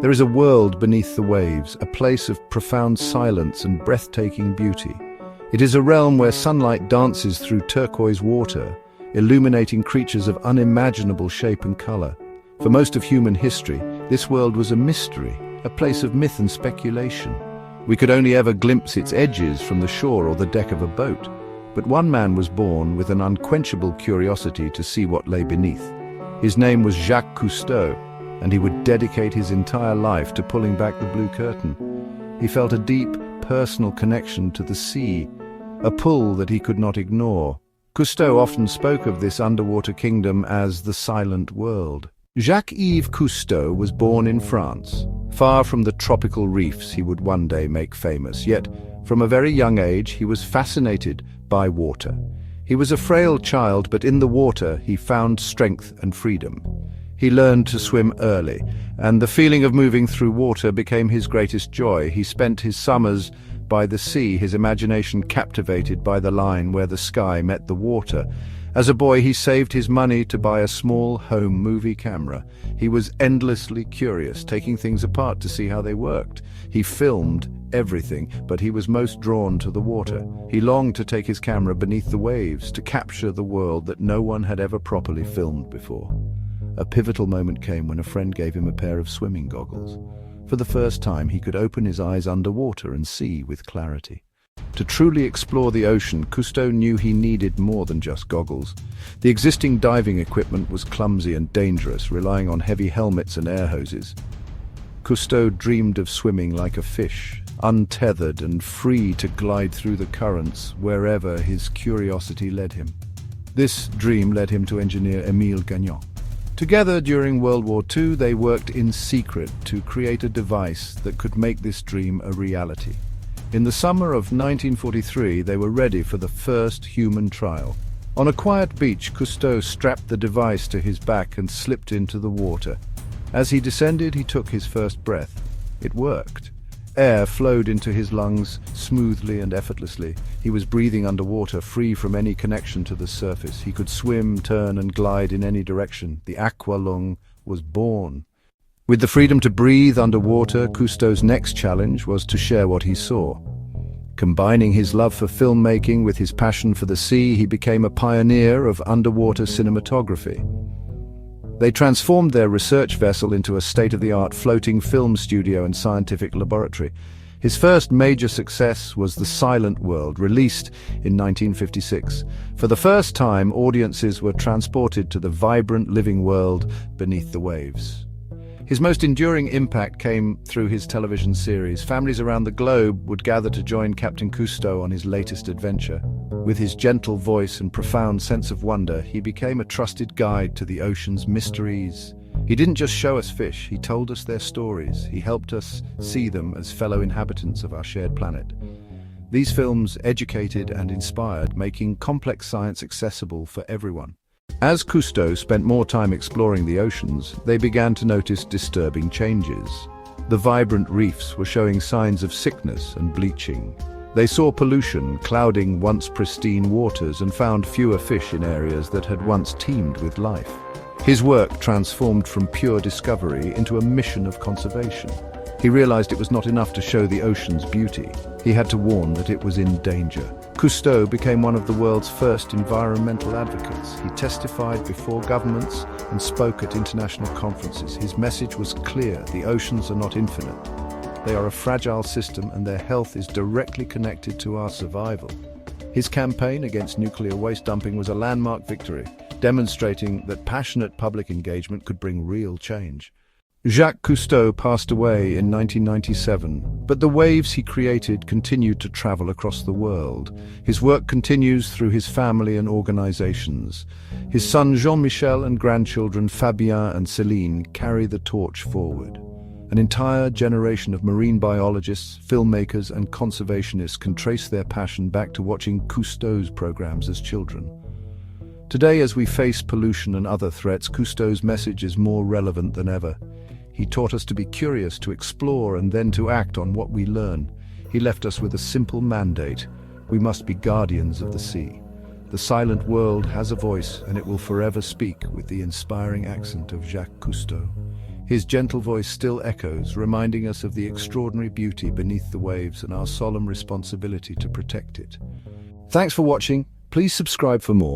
There is a world beneath the waves, a place of profound silence and breathtaking beauty. It is a realm where sunlight dances through turquoise water, illuminating creatures of unimaginable shape and color. For most of human history, this world was a mystery, a place of myth and speculation. We could only ever glimpse its edges from the shore or the deck of a boat. But one man was born with an unquenchable curiosity to see what lay beneath. His name was Jacques Cousteau, and he would dedicate his entire life to pulling back the blue curtain. He felt a deep, personal connection to the sea, a pull that he could not ignore. Cousteau often spoke of this underwater kingdom as the silent world. Jacques-Yves Cousteau was born in France, far from the tropical reefs he would one day make famous. Yet, from a very young age, he was fascinated by water. He was a frail child, but in the water he found strength and freedom. He learned to swim early, and the feeling of moving through water became his greatest joy. He spent his summers by the sea, his imagination captivated by the line where the sky met the water. As a boy, he saved his money to buy a small home movie camera. He was endlessly curious, taking things apart to see how they worked. He filmed everything, but he was most drawn to the water. He longed to take his camera beneath the waves, to capture the world that no one had ever properly filmed before. A pivotal moment came when a friend gave him a pair of swimming goggles. For the first time, he could open his eyes underwater and see with clarity. To truly explore the ocean, Cousteau knew he needed more than just goggles. The existing diving equipment was clumsy and dangerous, relying on heavy helmets and air hoses. Cousteau dreamed of swimming like a fish, untethered and free to glide through the currents wherever his curiosity led him. This dream led him to engineer Émile Gagnon. Together during World War II, they worked in secret to create a device that could make this dream a reality. In the summer of 1943, they were ready for the first human trial. On a quiet beach, Cousteau strapped the device to his back and slipped into the water. As he descended, he took his first breath. It worked. Air flowed into his lungs smoothly and effortlessly. He was breathing underwater, free from any connection to the surface. He could swim, turn, and glide in any direction. The aqualung was born. With the freedom to breathe underwater, Cousteau's next challenge was to share what he saw. Combining his love for filmmaking with his passion for the sea, he became a pioneer of underwater cinematography. They transformed their research vessel into a state-of-the-art floating film studio and scientific laboratory. His first major success was The Silent World, released in 1956. For the first time, audiences were transported to the vibrant living world beneath the waves. His most enduring impact came through his television series. Families around the globe would gather to join Captain Cousteau on his latest adventure. With his gentle voice and profound sense of wonder, he became a trusted guide to the ocean's mysteries. He didn't just show us fish, he told us their stories. He helped us see them as fellow inhabitants of our shared planet. These films educated and inspired, making complex science accessible for everyone. As Cousteau spent more time exploring the oceans, they began to notice disturbing changes. The vibrant reefs were showing signs of sickness and bleaching. They saw pollution clouding once pristine waters and found fewer fish in areas that had once teemed with life. His work transformed from pure discovery into a mission of conservation. He realized it was not enough to show the ocean's beauty. He had to warn that it was in danger. Cousteau became one of the world's first environmental advocates. He testified before governments and spoke at international conferences. His message was clear: the oceans are not infinite. They are a fragile system, and their health is directly connected to our survival. His campaign against nuclear waste dumping was a landmark victory, demonstrating that passionate public engagement could bring real change. Jacques Cousteau passed away in 1997, but the waves he created continued to travel across the world. His work continues through his family and organizations. His son Jean-Michel and grandchildren Fabien and Céline carry the torch forward. An entire generation of marine biologists, filmmakers, and conservationists can trace their passion back to watching Cousteau's programs as children. Today, as we face pollution and other threats, Cousteau's message is more relevant than ever. He taught us to be curious, to explore, and then to act on what we learn. He left us with a simple mandate: we must be guardians of the sea. The silent world has a voice, and it will forever speak with the inspiring accent of Jacques Cousteau. His gentle voice still echoes, reminding us of the extraordinary beauty beneath the waves and our solemn responsibility to protect it. Thanks for watching. Please subscribe for more.